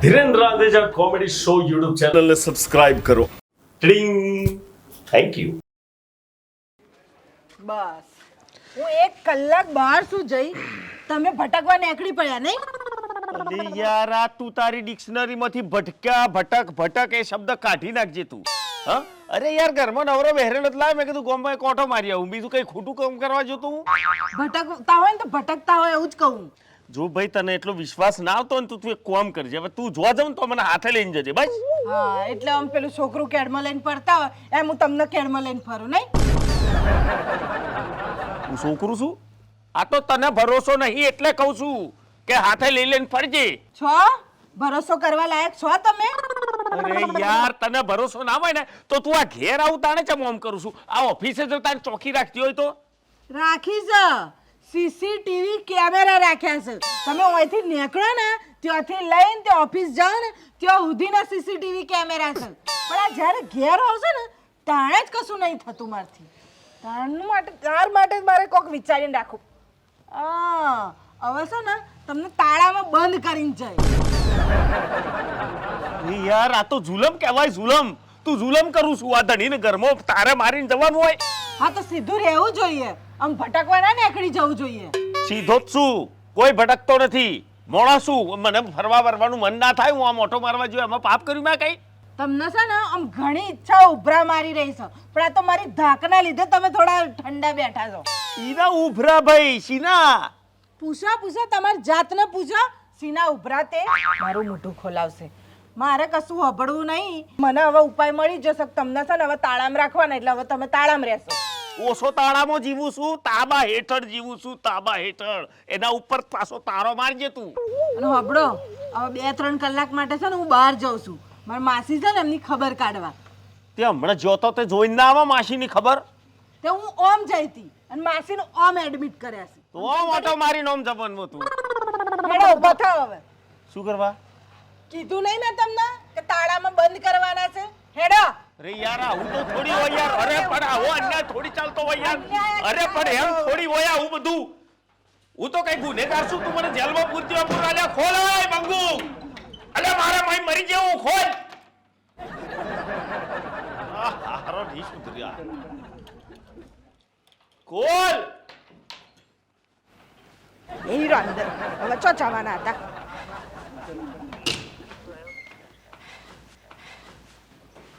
Dhiren રાંદેજા comedy show YouTube ચેનલને subscribe કરો. ટિંગ. Thank you. બસ હું 1 કલાક બહાર શું જઈ તમે ભટકવા નીકળી પડ્યા નહીં? અરે યાર આ તું તારી ડિક્શનરીમાંથી ભટક્યા ભટક એ શબ્દ કાઢી નાખજે તું. હા અરે યાર ઘરમાં નવરો બેહરેલો જ લાવ મેં કીધું ગોમમાં કોઠો મારી આવું બીજું કઈ ખોટું કામ કરવા જોતો હું. ભટકતા હોય ને તો ભટકતા હોય એવું જ કહું. જો ભાઈ તને એટલો વિશ્વાસ ના આવતો ને તું એક કામ કરજે. હવે તું જોવા જાવ તો મને હાથે લઈને જજે બસ. હા એટલે આમ પેલું છોકરું કેડમાં લઈને ફરતા હોય એમ હું તમને કેડમાં લઈને ફરું નહીં? હું છોકરું છું? આ તો તને ભરોસો નહીં એટલે કહું છું કે હાથે લઈ લઈને ફરજે. છો ભરોસો કરવા લાયક છો તમે? અરે યાર તને ભરોસો ના હોય ને તો તું આ ઘેર આવું તાણે ચમ આમ કરું છું. આ ઓફિસે જો તારે ચોકી રાખતી હોય તો રાખી છે. સીસીટીવી કેમેરા રાખ્યા છે. તમે અહીંથી નીકળો ને ત્યાંથી લઈને તે ઓફિસ જાઓ ને ત્યાં સુધીના સીસીટીવી કેમેરા છે. પણ આ જ્યારે ઘેર આવશે ને તાણે જ કશું નહીં થતું મારથી. તાર માટે જ મારે કોક વિચારીને રાખું. હવે છે ને તમને તાળામાં બંધ કરીને જાય. યાર આ તો જુલમ કહેવાય જુલમ. તું જુલમ કરું છું આ ધણીને ઘરમાં તારે મારીને જવાનું હોય. હા તો સીધું રહેવું જોઈએ. આમ ભટકવા ના નીકળી જવું જોઈએ. સીધો જ છું કોઈ ભટકતો નથી. મોણા શું મને ફરવા વરવાનું મન ના થાય હું આ મોટો મારવા જોઈએ એમાં પાપ કર્યું મેં કઈ? તમને છે ને આમ ઘણી ઈચ્છા ઉભરા મારી રહી છે પણ આ તો મારી ધાકના લીધે તમે થોડા ઠંડા બેઠા છો. સીના ઉભરા ભાઈ સીના. પૂછા તમારી જાતને પૂછો. સીના ઉભરા તે મારું મોઢું ખોલાવશે. મારે કશું હબળવું નહીં. મને હવે ઉપાય મળી જશે. તમને છે ને હવે તાળામાં રાખવાના એટલે હવે તમે તાળામાં રહેશો. ઓછો તાળામાં જીવું છું તાબા હેઠળ જીવું છું તાબા હેઠળ. એના ઉપર પાછો તારો મારજે તું. અને હબળો હવે 2-3 કલાક માટે છે ને હું બહાર જાઉં છું. મારી માસી છે ને એમની ખબર કાઢવા. તે હમણાં જોતો તે જોઈને ના આવે માસીની ખબર? તે હું ઓમ જઈ હતી અને માસીને ઓમ એડમિટ કર્યા છે. તો મોટો મારીને ઓમ જવાનું તું. હેડો ઊભા થાઓ હવે. શું કરવા? કીધું નહીં મેં તમને કે તાળામાં બંધ કરવાના છે? હેડો. અરે યાર આવું તો થોડી હોય યાર. અરે પણ આવો અન્યાય થોડી ચાલતો હોય યાર. અરે પણ એમ થોડી હોય આવું બધું. હું તો કઈ ગુનેગાર છું? તું મને જેલમાં પૂરતી વાર પૂરા ખોલ બંગુ. અલે મારે ભાઈ મરી જેવું ખોલ. હારો ઢીસ ઉતર્યા. ખોલ. હીરો અંદર હવે ચો જવાના હતા.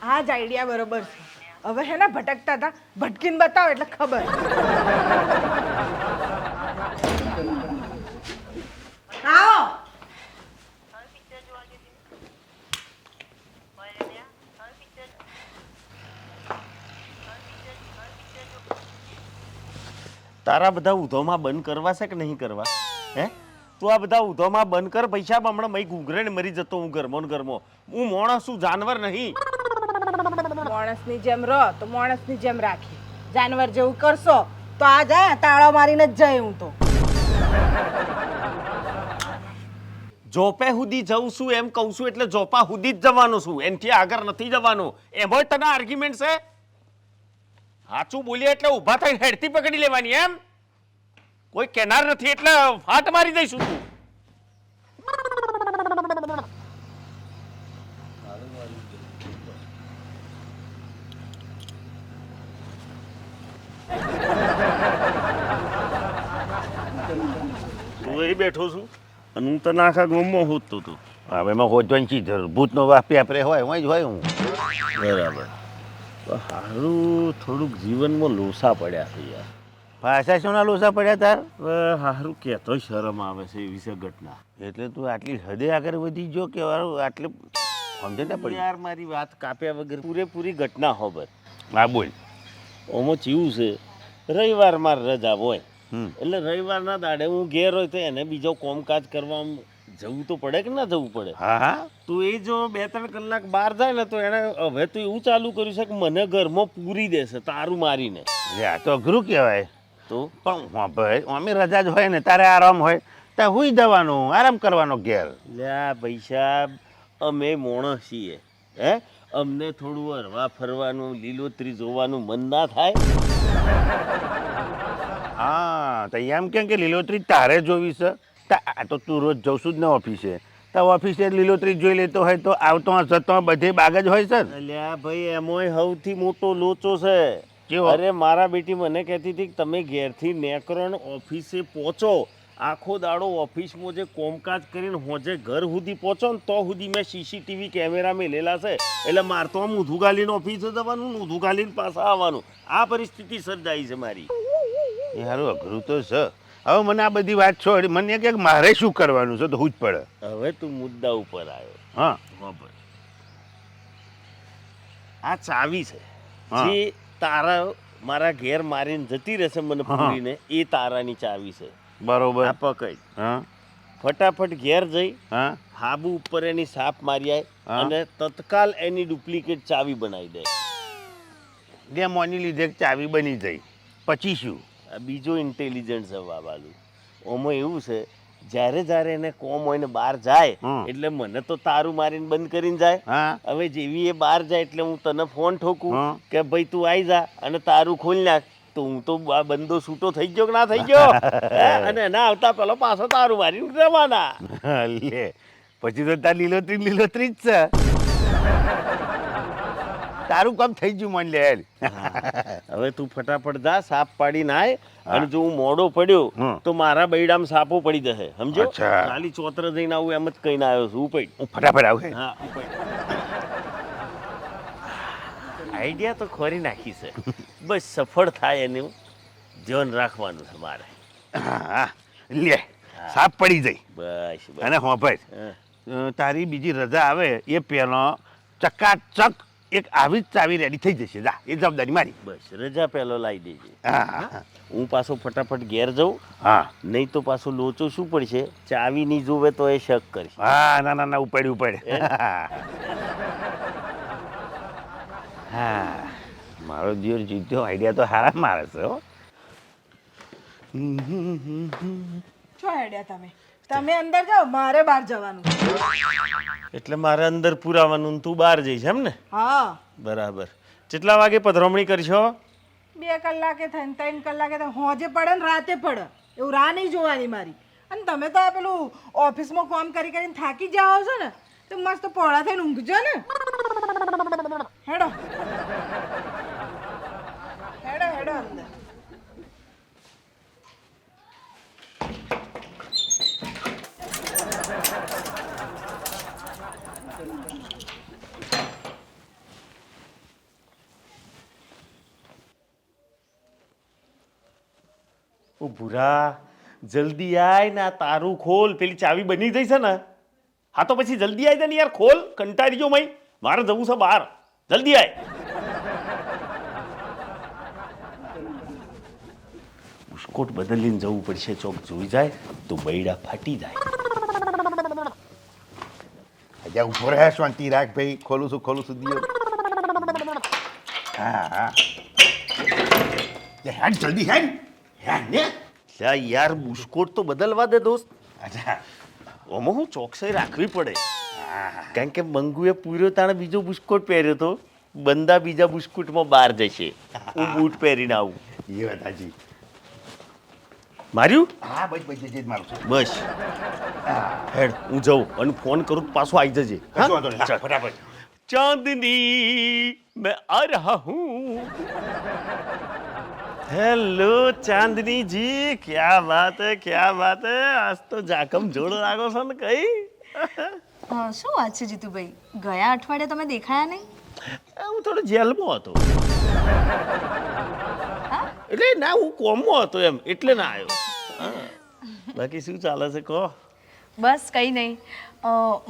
આ જ આઈડિયા બરોબર છે. હવે હે ને ભટકતા હતા ભટકીને બતાવો એટલે ખબર. આવો. તારા બધા ઉધોમાં બંધ કરવા છે કે નહીં કરવા? હે તું આ બધા ઉધોમાં બંધ કર. પૈસા હમણાં મય ઘૂઘરે ને મરી જતો હું ઘરમાં. હું માણસ છું જાનવર નહીં. માણસની જેમ રહો તો માણસની જેમ રાખી. જાનવર જેવું કરશો તો આ જાય તાળો મારીને જ જાય. હું તો જોપે સુધી જઉં છું એમ કહું છું એટલે જોપા સુધી જ જવાનું છું. એનથી આગળ નથી જવાનું. એમાં તને આર્ગ્યુમેન્ટ છે? સાચું બોલીએ એટલે ઊભા થઈને હેડથી પકડી લેવાની એમ? કોઈ કેનાર નથી એટલે ફાટ મારી દઈશું તું. તું અહીં બેઠો છું અને હું તને આખા ગામમાં હોતતો હતો. હવે એમાં હોજવાની ચીજ જરૂર. ભૂતનો વાપરે હોય હું જ હોય હું. બરાબર. હારું થોડુંક જીવનમાં લોસા પડ્યા છે યાર. ભાષા શોના લોસા પડ્યા તાર? હારું કહેતો શરમ આવે છે એ વિશે ઘટના. એટલે તું આટલી હદે આગળ વધી ગયો કે આટલે સમજે ના પડી? યાર મારી વાત કાપ્યા વગર પૂરેપૂરી ઘટના ખબર. હા બોલ. ઓમાં ચીવું છે રવિવારમાં રજા હોય એટલે રવિવારના દાડે હું ઘેર હોય તો એને બીજો કોમકાજ કરવા જવું તો પડે કે ના જવું પડે? હા હા. તો એ જો 2-3 કલાક બહાર જાય ને તો એને હવે તો એવું ચાલુ કર્યું છે કે મને ઘરમાં પૂરી દેશે તારું મારીને. આ તો અઘરું કહેવાય. તો પણ ભાઈ અમે રજા જ હોય ને તારે આરામ હોય ત્યાં હુઈ જવાનું આરામ કરવાનો ઘેર. લ્યા ભાઈ સાહેબ અમે માણસ છીએ. હે અમને થોડું હરવા ફરવાનું લીલોતરી જોવાનું મન ના થાય? હા તો એમ કેમ કે લીલોતરી તારે જોવી છે? આ તો તું રોજ જઉં છું જ ને ઓફિસે. તો ઓફિસે લીલોતરી જોઈ લેતો હોય તો આવતો જતો બધે બાગ જ હોય છે ને. અલ્યા ભાઈ એમાંય સૌથી મોટો લોચો છે. કેવો? અરે મારા બેટી મને કહેતી હતી કે તમે ઘેરથી નેકરો ને ઓફિસે પહોંચો, આખો દાડો ઓફિસમાં જે કોમકાજ કરીને હોજે ઘર સુધી પહોંચો ને તો સુધી મેં સીસીટીવી કેમેરા મેલેલા છે. એટલે મારે તો આમ ઊંધું ગાલીને ઓફિસે જવાનું ને ઊંધું ગાલીને પાછા આવવાનું. આ પરિસ્થિતિ સર્જાઈ છે મારી. એ સારું અઘરું તો છે. હવે મને આ બધી વાત છોડ, મને કે મારે શું કરવાનું છે તો હું જ પડે. હવે તું મુદ્દા ઉપર આવ્યો. હા ખબર આ ચાવી છે હા. જે તારા મારા ઘેર મારીને જતી રહેશે મને હા. પૂરીને, એ તારાની ચાવી છે. બરોબર. આ પકડ, હા ફટાફટ ઘેર જઈ હા હાબુ ઉપર એની સાપ મારી આય હા. અને તત્કાલ એની ડુપ્લિકેટ ચાવી બનાવી દે. જે મોની લીધે ચાવી બની જાય પછી શું? આ બીજો ઇન્ટેલિજન્સ છે બાબાલું. ઓમાં એવું છે, જ્યારે એને કોમ હોય ને બહાર જાય હમ. એટલે મને તો તારું મારીને બંધ કરીને જાય. હા હવે જેવી એ બહાર જાય એટલે હું તને ફોન ઠોકું હં. કે ભાઈ તું આવી જા અને તારું ખોલી નાખ, તો હું તો આ બંદો છૂટો થઈ ગયો કે ના થઈ ગયો હે? અને એના આવતા પેલો પાછો તારું મારીને રવાના. લે પછી તો તાર લીલોતરી લીલોતરી જ છે. તારું કામ થઈ ગયું મન લે. હવે તું ફટાફટ જા, સાપ પાડી નાય. અને જો હું મોડો પડ્યો હં. તો મારા બૈડામાં સાપો પડી જશે, સમજો? અચ્છા. ખાલી ચોતરે જઈને આવું એમ જ કહીને આવ્યો છું. ઉપાડ. હું ફટાફટ આવું. હા, ઉપાડ. આઈડિયા તો ખોરી નાખી છે, બસ સફળ થાય એનું ધ્યાન રાખવાનું છે મારે. હા લે સાપ પડી જાય. બસ બસ. અને હો ભાઈ હા. તારી બીજી રજા આવે એ પહેલો ચકાચક એક આવી જ ચાવી રેડી થઈ જશે. જા, એ જવાબદારી મારી. બસ રજા પહેલો લાવી દેજે. હા હા હું પાછો ફટાફટ ઘેર જાઉં, હા નહીં તો પાછો લોચો શું પડશે, ચાવી નહીં જોવે તો એ શક કરશે. હા ના ના ના ઉપાડ ઉપાડ. હા મારો દિયોર જીત્યો. આઈડિયા તો હારા મારે છે હો. છો હેડ્યા તમે? તમે અંદર જાઓ, મારે બહાર જવાનું છે. એટલે મારે અંદર પુરાવાનું ને તું બહાર જઈશ એમ ને? હા, બરાબર. કેટલા વાગે પધરામણી કરશો? 2 કલાકે થાય ને 3 કલાકે થાય, હોજે પડે ને રાતે પડે, એવું રાહ નહીં જોવાની મારી. અને તમે તો આ પેલું ઓફિસમાં કામ કરી કરીને થાકી જાઓ છો ને, તો મસ્ત પોળા થઈને ઊંઘજો ને. હેડો હેડો હેડો અંદર. ઓ ભૂરા, જલ્દી આય ને આ તારું ખોલ. પેલી ચાવી બની જઈ છે ને? હા તો પછી જલ્દી આય ને યાર, ખોલ. કંટાળી ગયો મય, મારે જવું છે બહાર. જલ્દી આય. બુસ્કોટ બદલીને જવું પડશે, ચોક જોઈ જાય તો બૈડા ફાટી જાય. હજા ઉભો રહે, શાંતિ રાખ ભાઈ. ખોલું છું દિયો. હા હા હેડ જલ્દી હેડ. હેડ ને. લ્યા યાર, બુસ્કોટ તો બદલવા દે દોસ્ત. અચ્છા આમાં હું ચોકસાઈ રાખવી પડે, કારણ કે મંગુએ પૂર્યો તાણે બીજો બુસ્કોટ પહેર્યો તો બંદા બીજા બુસ્કોટમાં બહાર જશે. હું બૂટ પહેરીને આવું. એ વાત હાજી. માર્યું? હા બસ બસ જ મારું છું. બસ હેડ, હું જાઉં અને ફોન કરું તો પાછો આવી જજે. કશો વાંધો નહીં. ચાલ. ફટાફટ. ચાંદની मैं आ रहा हूँ. हेलो चांदनी जी, क्या बात है, क्या बात है. आज तो જાકમ જોડો લાગો છો ને કઈ. શું વાત છે જીતુભાઈ, ગયા અઠવાડિયે તમે દેખાયા નહીં? હું થોડો જેલમાં હતો. એટલે ના, હું કોમમાં હતો એમ, એટલે ના આવ્યો. બાકી શું ચાલે છે કહો? બસ કંઈ નહીં.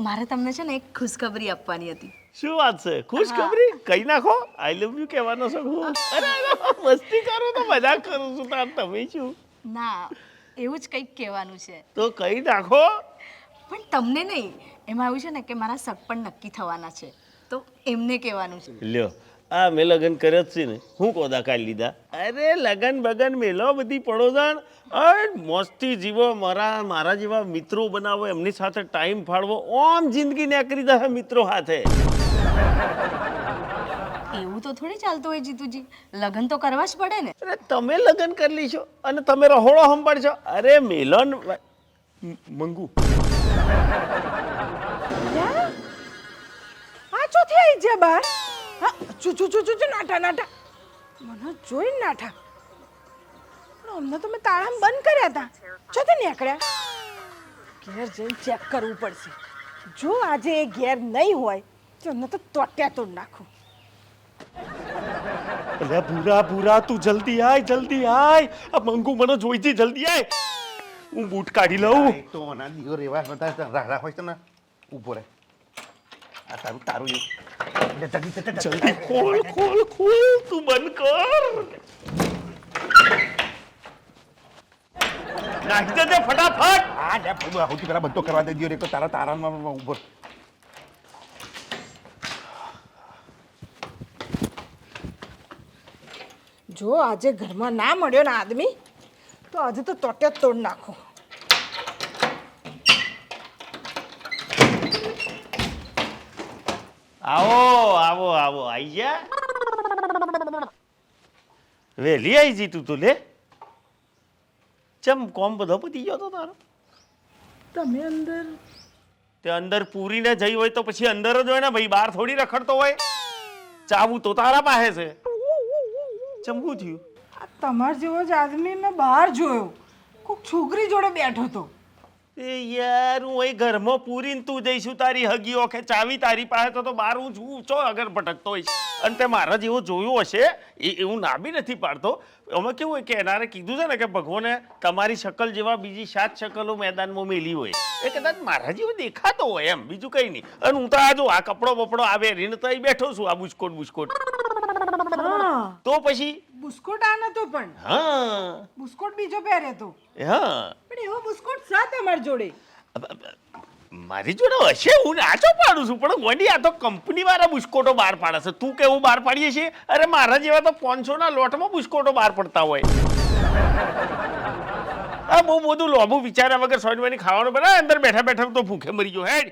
મારે તમને છે ને એક ખુશખબરી આપવાની હતી. શું વાત છે? ખુશખબરી કહી નાખો. આઈ લવ યુ કહેવાનો છો હું? અરે મસ્તી કરો તો મજાક કરું છું તાર. તમે શું? ના, એવું જ કંઈક કહેવાનું છે. તો કહી નાખો. પણ તમને નહીં, એમાં એવું છે ને કે મારા સગ પણ નક્કી થવાના છે, તો એમને કહેવાનું છે. લ્યો, આ મેં લગ્ન કર્યો જ છે ને, હું કોદા કાઢી લીધા. અરે લગન બગન મેલો, બધી પડોજણ મસ્તી જીવો, મારા જેવા મિત્રો બનાવો, એમની સાથે ટાઈમ ફાળવો. ઓમ જિંદગી નીકળી જાય મિત્રો સાથે. એવું તો થોડી ચાલતું હોય જીતુજી, લગ્ન તો કરવા જ પડે ને. અરે તમે લગ્ન કરી લીશો અને તમે રહોળો સંભાળશો. અરે મેલોન મંગુ, આ ચોથી આવી છે બહાર. હા ચુ નાઠા નાઠા મને જોઈને નાઠા. પણ અમને તો મેં તાળામાં બંધ કર્યા હતા. ચોથી નીકળ્યા. ઘેર જઈને ચેક કરવું પડશે. જો આજે એ ઘેર નહીં હોય તો અમને તો તોટ્યા તોડ નાખું. અલ્યા ભૂરા ભૂરા તું જલ્દી આય આ મંગુ મને જોઈ છે જલ્દી આય હું બૂટ કાઢી લઉં તો ના દીવો રેવા બધા રાડા હોય તો ને ઊભો રહે આ તારું તારું જલ્દી ખોલ તું બંધ કર નાખી દેજે ફટાફટ આ લે સૌથી પહેલા બધો કરવા દેજો રે તો તારા તારામાં ઊભો જો આજે ઘરમાં ના મળ્યો ને આદમી તો આજે તો તોટ્યા જ તોડ નાખું. આવો આઈ જા વેલી આઈ જી તું તો લે ચમ કોમ બધો પતી ગયો તો તારો તમે અંદર તે અંદર પૂરીને જઈ હોય તો પછી અંદર જ હોય ને ભાઈ બહાર થોડી રખડતો હોય ચાવું તો તારા પાસે છે ચમકું થયું આ તમારા જેવો જ આદમી મેં બહાર જોયો. કોઈક છોકરી જોડે બેઠો હતો. એ યાર હું અહીં ઘરમાં પૂરીને તું જઈશું તારી હગી ઓખે ચાવી તારી પાસે તો બહાર હું છું ચો અગર ભટકતો હોઈશ અને તે મારા જેવો જોયો હશે એવું ના બી નથી પાડતો અમે કેવું હોય કે એનારે કીધું છે ને કે ભગવાને તમારી શકલ જેવા બીજી 7 શકલો મેદાનમાં મેલી હોય એ કદાચ મારા જેવો દેખાતો હોય એમ બીજું કંઈ નહીં અને હું તો આ જો આ કપડો બપડો આ પહેરીને તો અહીં બેઠો છું આ બુસ્કોટ હા તો પછી બુસ્કોટ આ નતો પણ હા બુસ્કોટ બીજો પહેરે તો. હા પણ એવો બુસ્કોટ સા તમારી જોડે. મારી જોડે હશે હું નાચો પાડું છું પણ વડી આ તો કંપની વાળા બુસ્કોટો બહાર પાડે છે તું કેવું બહાર પાડીએ છીએ અરે મારા જેવા તો 500 ના લોટમાં બુસ્કોટો બહાર પડતા હોય આ બહુ બધું લોભું વિચાર્યા વગર સોનવાની ખાવાનું બનાવે અંદર બેઠા બેઠા તો ભૂખે મરી ગયો હેડ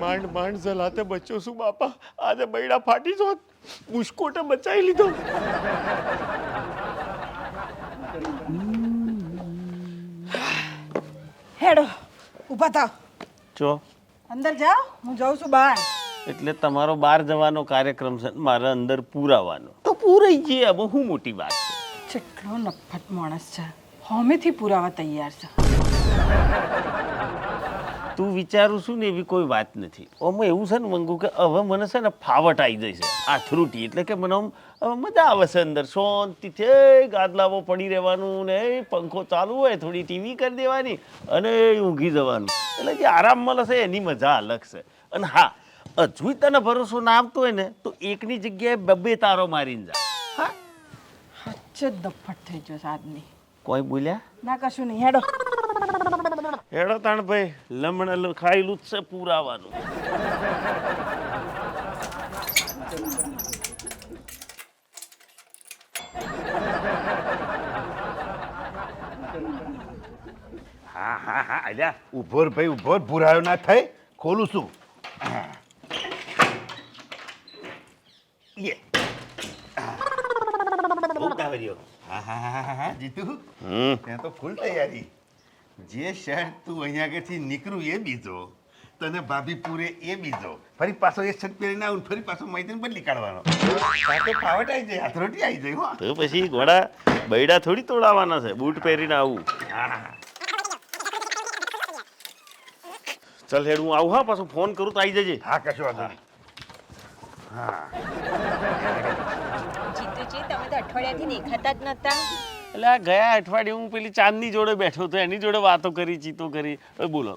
માંડ જલાતે બચ્યો છું બાપા આજે બૈડા ફાટી જો બુસ્કોટે બચાવી લીધો હેડો ઊભા થાવ. ચો અંદર જાઓ હું જાઉં છું બહાર. એટલે તમારો બહાર જવાનો કાર્યક્રમ છે મારે અંદર પૂરાવાનો તો પૂરાઈ જઈએ હવે શું મોટી વાત છે કેટલો નફટ માણસ છે. હોમેથી પુરાવા તૈયાર છે. તું વિચારું છું ને એવી કોઈ વાત નથી આમાં એવું છે ને મંગુ કે હવે મને છે ને ફાવટ આવી જાય છે આથરૂટી એટલે કે મને આમ હવે મજા આવે છે અંદર શાંતિથી ગાદલાવો પડી રહેવાનું ને પંખો ચાલુ હોય થોડી ટીવી કરી દેવાની અને ઊંઘી જવાનું એટલે જે આરામ મળે છે એની મજા અલગ છે અને હા હજુ તને ભરોસો ના આવતો હોય ને તો એકની જગ્યાએ 2 તારો મારીને જા હા હચ્ચે દફટ થઈ ગયો છે આદમી. કોઈ બોલ્યા ના કશું નહીં હેડો. હેડો તાણ ભાઈ લમણ ખાયેલું જ છે પૂરાવાનું હા અલ્યા ઊભો રે ભાઈ ઊભો રે, ભૂરાયો ના થાય ખોલું છું યે બહુ કાવર્યો હા જીતુ ત્યાં તો ફૂલ તૈયારી જે શર્ટ તું અહીંયા આગળથી નીકળું એ બીજો તને ભાભી પૂરે એ બીજો ફરી પાછો એ શર્ટ પહેરીને આવું ફરી પાછો મૈત્રી બદલી કાઢવાનો સાથે ફાવટ આવી જાય હાથરોટી આવી જાય હો તો પછી ઘોડા બૈડા થોડી તોડાવવાના છે બૂટ પહેરીને આવું ચાલ હેડ હું આવું હા પાછું ફોન કરું તો આવી જજે હા કશું વાંધો નહીં જીતુજી તમે તો અઠવાડિયાથી દેખાતા જ નતા. એટલે આ ગયા અઠવાડિયે હું પેલી ચાંદની જોડે બેઠો હતો એની જોડે વાતો કરી ચીતો કરી હવે બોલો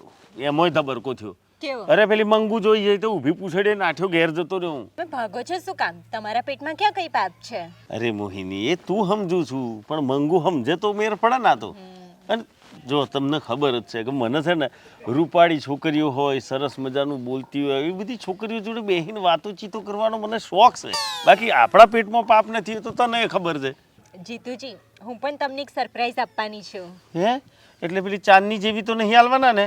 એમોય ધબરકો થયો કેવો અરે પેલી મંગુ જોઈ જાય તો ઊભી પૂછડે નાઠ્યો ઘેર જતો રહ્યો હું તમે ભાગો છો શું કામ તમારા પેટમાં ક્યાં કઈ પાપ છે? અરે મોહિની એ તું સમજુ છું પણ મંગુ સમજે તો મેર પડે ના તો અને જો તમને ખબર જ છે કે મને છે ને રૂપાળી છોકરીઓ હોય સરસ મજાનું બોલતી હોય એવી બધી છોકરીઓ જોડે બેહીને વાતો ચીતો કરવાનો મને શોખ છે બાકી આપણા પેટમાં પાપ નથી તો તને ખબર છે જીતુજી હું પણ તમને એક સરપ્રાઈઝ આપવાની છું. હે એટલે પેલી ચાંદની જેવી તો નહીં હાલવાના ને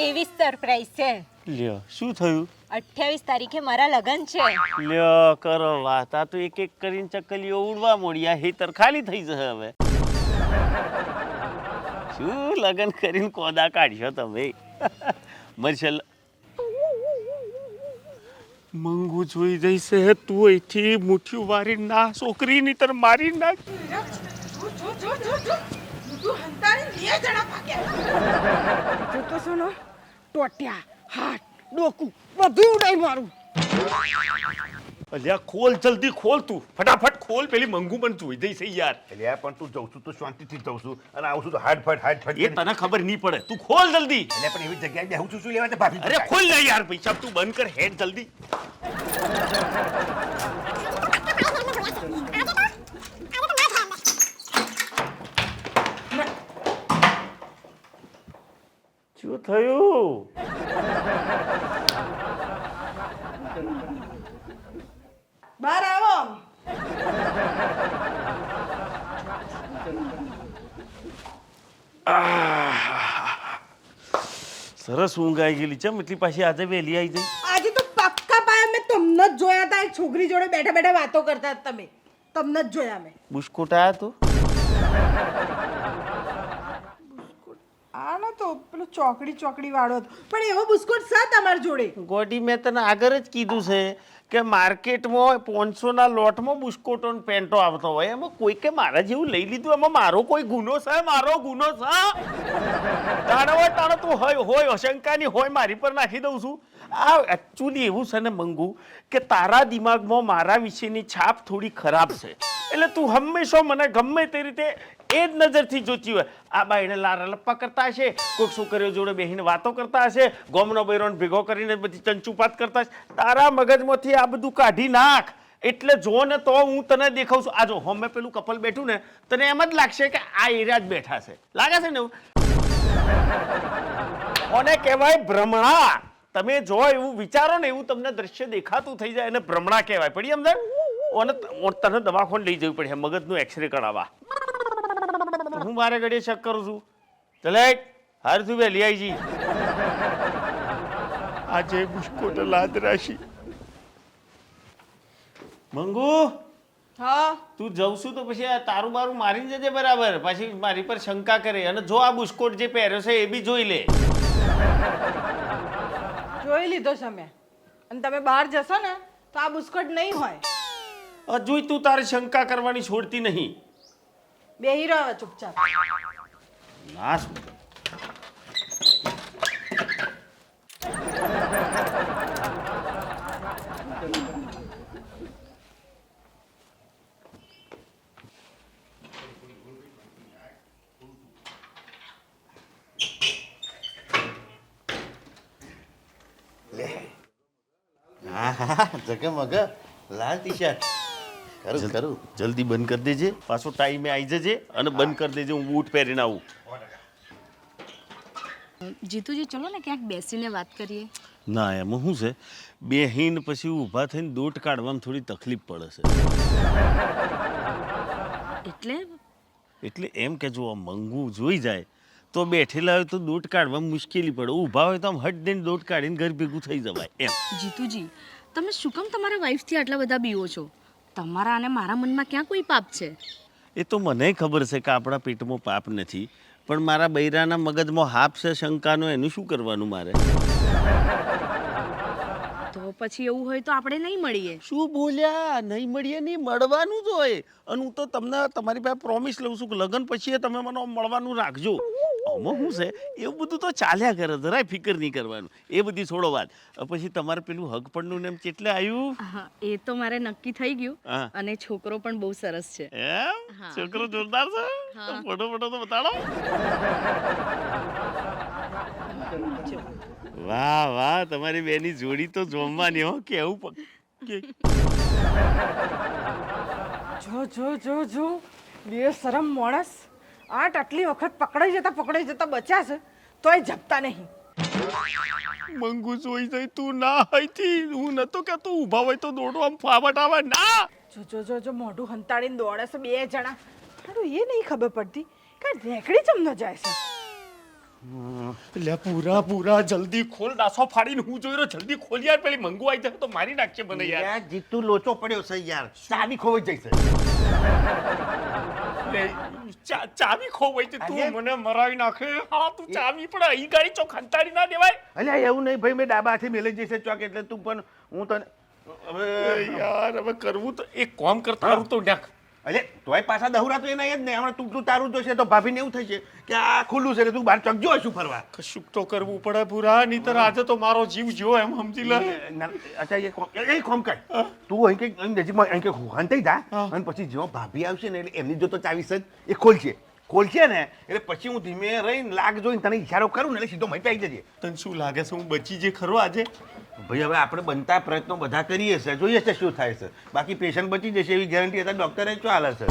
એવી સરપ્રાઈઝ છે. લ્યો શું થયું 28 તારીખે મારા લગ્ન છે. લ્યો કરો વાત આ તો એક એક કરીને ચકલીઓ ઉડવા મોડી આ હેતર ખાલી થઈ જશે હવે શું લગન કરીને કોદા કાઢ્યો તમે મરશલ મંગુ જોઈ જઈશે તું અહીંથી મુઠ્ઠી વારી ના છોકરી ની તર મારી નાખ જો તો સુનો ટોટિયા હાથ ડોકું બધું ઉડાઈ મારું. અલ્યા ખોલ જલ્દી ખોલ તું ફટાફટ ખોલ પેલી મંગુ પણ જોઈ જઈશે યાર એટલે આ પણ તું જઉં છું તો શાંતિથી જઉં છું અને આવું છું તો હાડ ફટ એ તને ખબર નહીં પડે તું ખોલ જલ્દી એટલે પણ એવી જગ્યાએ બેહું છું શું લેવા તે ભાભી અરે ખોલ ને યાર પૈસા તું બંધ કર હેડ જલ્દી શું થયું બહાર આવો. સરસ ઊંઘ આવી ગયેલી ચમ એટલી પાછી આજે વહેલી આવી જઈ આજે તો પક્કા પાયા મેં તમને જ જોયા હતા એક છોકરી જોડે બેઠા બેઠા વાતો કરતા હતા તમે. તમને જ જોયા મેં. બુસ્કોટ આયા તો આ ન તો પેલો ચોકડી વાળો હતો પણ એવો બિસ્કુટ છે તમારી જોડે. ગોડી મેં તને આગળ જ કીધું છે કે માર્કેટમાં 500ના લોટમાં બુસ્કોટો ને પેન્ટો આવતો હોય એમાં કોઈ કે મારા જેવું લઈ લીધું એમાં મારો કોઈ ગુનો છે મારો ગુનો છે તાણો તું હોય અશંકાની હોય મારી પર નાખી દઉં છું આ એકચ્યુઅલી એવું છે ને મંગુ કે તારા દિમાગમાં મારા વિશેની છાપ થોડી ખરાબ છે એટલે તું હંમેશા મને ગમે તે રીતે એ જ નજરથી જોતી હોય આ બાઈને લારા લપ્પા કરતા હશે કોઈક છોકરીઓ જોડે બેસીને વાતો કરતા હશે ગોમનો બૈરોને ભેગો કરીને બધી ચંચુપાત કરતા હશે તારા મગજમાંથી આ બધું કાઢી નાખ એટલે જો ને તો હું તને દેખાઉં છું આ જો હોમે પેલું કપલ બેઠું ને તને એમ જ લાગશે કે આ એરિયા જ બેઠા છે લાગે છે ને એવું કોને કહેવાય ભ્રમણા તમે જો એવું વિચારો ને એવું તમને દ્રશ્ય દેખાતું થઈ જાય એને ભ્રમણા કહેવાય પડી અંદર તને દવાખાને લઈ જવું પડે મગજનું એક્સરે કરાવવા હું મારે ઘડીએ શક કરું છું ચલે હાર તું બે લઈ આવી જી આજે બુસ્કોટ લાદ રાશી મંગુ હા તું જઉં છું તો પછી આ તારું બારું મારીને જજે બરાબર પછી મારી પર શંકા કરે અને જો આ બુસ્કોટ જે પહેર્યો છે એ બી જોઈ લે જોઈ લીધો છે મેં. અને તમે બહાર જશો ને તો આ બિસ્કુટ નહીં હોય. હજુ તું તારી શંકા કરવાની છોડતી નહીં બેહી રહો હવે ચૂપચાપ. ના જગમગ લાલ ટી શર્ટ કરું જલ્દી બંધ કરી દેજે પાછો ટાઈમે આવી જજે અને બંધ કરી દેજે હું બૂટ પહેરીને આવું જીતુજી ચલો ને ક્યાંક બેસીને વાત કરીએ. ના એમાં શું છે બેહીન પછી ઊભા થઈને દોટ કાઢવામાં થોડી તકલીફ પડે છે એટલે એમ કે જો મંગુ જોઈ જાય તો બેઠેલા હોય તો દોટ કાઢવામાં મુશ્કેલી પડે ઊભા હોય તો આમ હટ દઈને દોટ કાઢીને ઘર ભેગું થઈ જવાય એમ. જીતુજી તમે શું કામ તમારા વાઈફથી આટલા બધા બીવો છો? તમારા અને મારા મનમાં ક્યાં કોઈ પાપ છે? એ તો મને ખબર છે કે આપણા પેટમાં પાપ નથી પણ મારા બૈરાના મગજમાં હાપ છે શંકાનો એનું શું કરવાનું મારે તો પછી એવું હોય તો આપણે નહીં મળીએ. શું બોલ્યા નહીં મળીએ નહીં મળવાનું જ હોય અને હું તો તમને તમારી પાસે પ્રોમિસ લઉં છું કે લગ્ન પછી તમે મને મળવાનું રાખજો આમાં શું છે એવું બધું તો ચાલ્યા કરે જરાય ફિકર નહીં કરવાનું એ બધી છોડો વાત પછી તમારે પેલું હગપણનું નામ કેટલે આવ્યું હા, એ તો મારે નક્કી થઈ ગયું હા. અને છોકરો પણ બહુ સરસ છે. એમ હા. છોકરો જોરદાર છે હા. ફોટો તો બતાડો વાહ વાહ તમારી બેની જોડી તો જોમવાની હો કેવું જો બે શરમ માણસ આટલી વખત પકડાઈ જતા બચ્યા છે તોય જપતા નહીં. મંગુ જોઈ જઈ તું ના હઈથી હું નતો કે તું ઊભા હોય તો દોડો આમ ફાવટ આવે ના જો મોઢું હંતાડીને દોડે છે બે જણા. હારું એ નહીં ખબર પડતી કે રેકડી ચમ ન જાય છે. લે પૂરા જલ્દી ખોલ ડાસો ફાડીને હું જોઈ રહ્યો જલ્દી ખોલ યાર પેલી મંગુ આવી જાય તો મારી નાખશે મને યાર યાર જીતુ લોચો પડ્યો છે યાર ચાવી ખોવાઈ જશે લે ચાવી ખોવાઈ છે તું અરે. મને મરાવી નાખે હા તું ચાવી પણ અહીં ગાડી ચોક ખંતાડી ના દેવાય અલ્યા એવું નહીં ભાઈ, મેં ડાબા હાથે મેલે જશે ચોક એટલે તું પણ હું તને હવે યાર હવે કરવું તો એક કામ કરતા હારું તો નાખ અરે તોય પાછા દહુરા તો એના જ ને હમણાં તું તારું જોશે તો ભાભીને એવું થશે કે આ ખુલ્લું છે એટલે તું બહાર ચોક જો શું ફરવા. કશુંક તો કરવું પડે પૂરા નહીતર આજે તો મારો જીવ જો એમ સમજી લે અચ્છા એ કોમ કર તું અહીં કંઈક અહીં નજીકમાં અહીં કંઈક હંતાઈ જા અને પછી જેવો ભાભી આવશે ને એટલે એમની જો તો ચાવીસ જ એ ખોલશે ને એટલે પછી હું ધીમે રહીને લાગ જોઈને તને ઈશારો કરું ને એટલે સીધો મહી આવી જજે. તને શું લાગે છે હું બચી જે ખરો આજે ભાઈ હવે આપણે બનતા પ્રયત્નો બધા કરીએ છીએ, જોઈએ છે શું થાય છે. બાકી પેશન્ટ બચી જશે એવી ગેરંટી હતા ડોક્ટરે શું હાલે છે.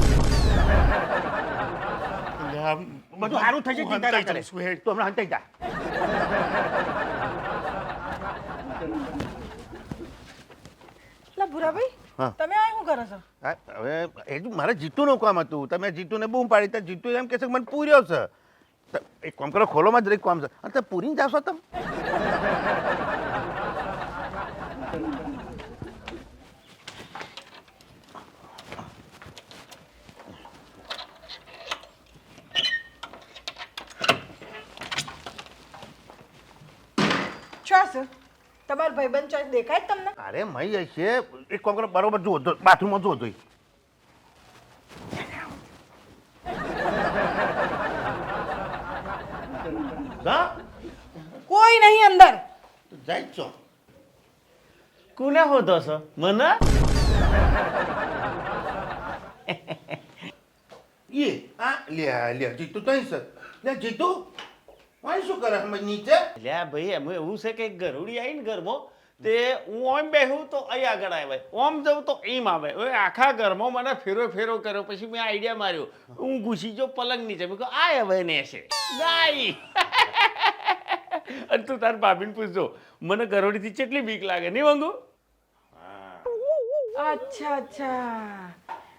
બધું સારું થશે, ચિંતા ના કરે. તું હમણાં હંતાઈ જા. એટલે ભૂરાભાઈ હા. તમે આ શું કરો છો? હા, હવે એ જ મારે જીતુનું કામ હતું. તમે જીતુને બૂમ પાડી તો જીતુ એમ કહેશે કે મને પૂર્યો છે. તો એક કામ કરો, ખોલોમાં જ એક કામ છે અને તમે પૂરીને જાશો તમે. છો તમારો ભાઈબંધ ચોઈસ દેખાય જ તમને? અરે મય હશે, એક કામ કરો, બરોબર જુઓ, બાથરૂમમાં જુઓ જોઈ. કોઈ નહીં અંદર. જાય છો કોને હોતો છો મને એ આ લે જીતુ તો અહીં છે. લે જીતુ વાય શું કરે નીચે? લ્યા ભાઈ એમાં એવું છે કે ગરુડી આવી ને ઘરમાં તે હું ઓમ બેહું તો અહીં આગળ આવે ઓમ જઉં તો એમ આવે હવે આખા ઘરમાં મને ફેરો કર્યો પછી મેં આઈડિયા માર્યો હું ઘૂસી જો પલંગ નીચે મેં કહ્યું આ હવે ને છે ગાય અને તું તાર ભાભીને પૂછજો મને ગરોડીથી કેટલી બીક લાગે નહીં વાંગુ અચ્છા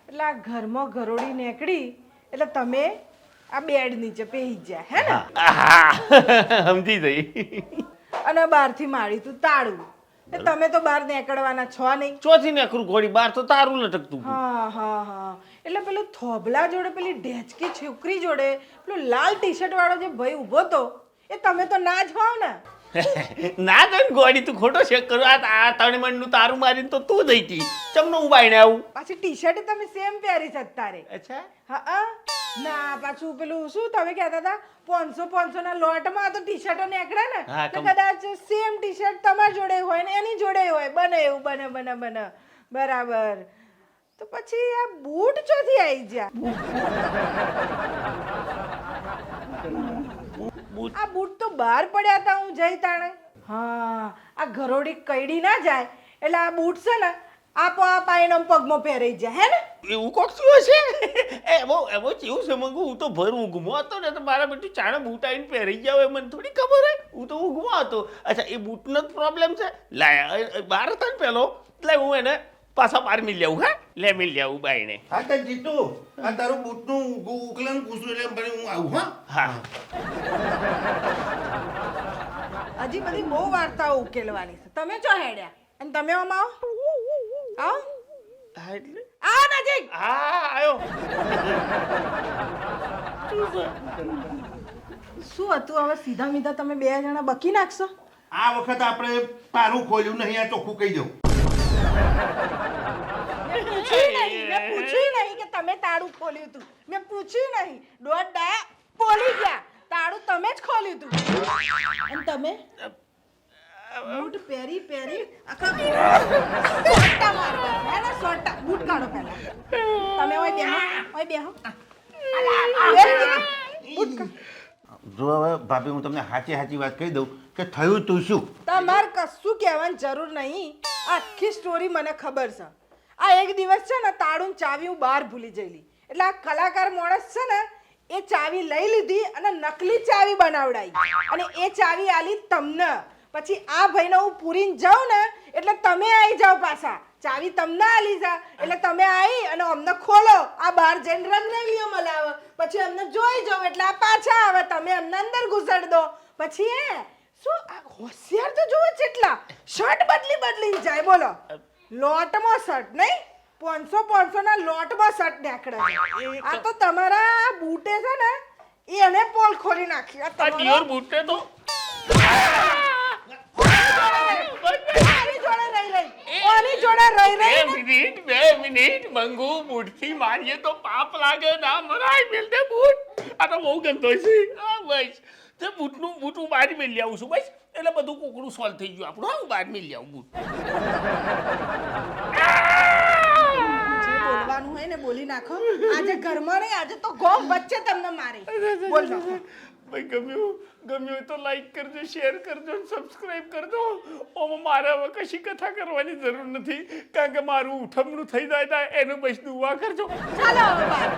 એટલે આ ઘરમાં ઘરોડી નીકળી એટલે તમે આ બેડ નીચે પેહી ગયા હે ને? આહા, સમજી જઈ અને બહારથી મારી તું તાળું. એટલે તમે તો બહાર નીકળવાના છો નહીં. ચોથી નેકરું ઘોડી બાર તો તારું લટકતું હા એટલે પેલું થોભલા જોડે પેલી ઢેચકી છોકરી જોડે પેલું લાલ ટી શર્ટ વાળો જે ભાઈ ઊભો તો એ તમે તો ના જ હોવ ને. ના તો ગોડી તું ખોટો શેક કરો આ તણમણ નું તારું મારીને તો તું જઈ હતી ચમનો હું બાઈને આવું પાછી ટી શર્ટ તમે સેમ પહેરી છે અત્યારે. અચ્છા હા ના પાછું પેલું શું તમે કહેતા હતા 500 ના લોટમાં તો ટી શર્ટો નીકળે ને હા, તો કદાચ સેમ ટી શર્ટ તમારી જોડે હોય ને એની જોડે હોય બને એવું બને બરાબર. તો પછી આ બૂટ ચોથી આવી ગયા? આ બૂટ તો બહાર પડ્યા હતા હું જઈ તાણે. હા આ ઘરોડી કઈડી ના જાય એટલે આ બૂટ છે ને આપોઆપ આઈને પગમાં પહેરાઈ જાય હે ને? એવું કોક શું હશે એવો કેવું છે મંગુ હું તો ભર ઊંઘમાં હતો ને તો મારા બેટું ચાણે બૂટ આવીને પહેરી ગયા હોય મને થોડી ખબર હોય હું તો ઊંઘમાં હતો. અચ્છા એ બૂટનો જ પ્રોબ્લેમ છે લાયા બહાર હતા ને પેલો એટલે હું એને પાછા બહાર મિલ આવું હા લે મિલ આવું બાઈને. હા તો જીતુ આ તારું બૂટનું ઉકલન પૂછું એટલે હું આવું. હા હજી બધી બહુ વાર્તાઓ ઉકેલવાની છે. તમે ચો હેડ્યા અને તમે આમાં આવો હા એટલે આવો નજીક. હા આયો શું હતું હવે સીધા મીધા તમે બે જણા બકી નાખશો? આ વખત આપણે તારું ખોલ્યું નહીં, આ ચોખ્ખું કહી દઉં. મેં પૂછ્યું નહીં કે તમે તાળું ખોલ્યું હતું. મેં પૂછ્યું નહીં. દોઢ ડાયા બોલી ગયા. તાળું તમે જ ખોલ્યું હતું. અને તમે બૂટ પહેરી આખા સોટા મારવા હે ને સોટા. બૂટ કાઢો પહેલા. તમે ઓય બેહો. બૂટ કાઢો. જો હવે ભાભી હું તમને સાચી વાત કહી દઉં કે થયું તું શું. તમારે કશું કહેવાની જરૂર નહીં. આખી સ્ટોરી મને ખબર છે. આ એક દિવસ છે ને તાળું ચાવી હું બહાર ભૂલી જઈલી એટલે આ કલાકાર માણસ છે ને એ ચાવી લઈ લીધી અને નકલી ચાવી બનાવડાવી અને એ ચાવી આલી તમને. પછી આ ભાઈને હું પૂરીને જાઉં ને એટલે તમે આવી જાઓ પાછા. ચાવી તમને આલી જા એટલે તમે આવી અને અમને ખોલો. આ બહાર જઈને રંગરેલીઓ મલાવો પછી અમને જોઈ જાઓ એટલે આ પાછા આવે. તમે અમને અંદર ઘુસાડ દો પછી એ શું આ હોશિયાર તો જુઓ કેટલા શર્ટ બદલીને જાય બોલો. લોટમાં શર્ટ નહીં 500 ના લોટમાં શર્ટ નીકળે છે. આ તો તમારા આ બૂટે છે ને એને પોલ ખોલી નાખી. આ તમારો- ડિયોર બૂટે તો આની જોડે રહી રહી. આની જોડે રહી રહી ને. બે મિનિટ મંગુ બૂટથી મારીએ તો પાપ લાગે ના મરાય મિલતે બૂટ આ તો બહુ ગંદો છે આ બસ તે બૂટનું બૂટ હું બહાર મેલી આવું છું બસ એટલે બધું કોકડું સોલ્વ થઈ ગયું આપણું હું બહાર મેલી આવું બૂટ જે બોલવાનું હોય ને બોલી નાખો. આજે ઘરમાં નહીં, આજે તો ગોમ વચ્ચે તમને મારી. બોલ નાખો. ભાઈ ગમ્યું તો લાઈક કરજો શેર કરજો સબસ્ક્રાઇબ કરજો ઓમાં મારે હવે કશી કથા કરવાની જરૂર નથી કારણ કે મારું ઉઠમણું થઈ જાય એનું બસ દુઆ કરજો ચાલો હવે બહાર.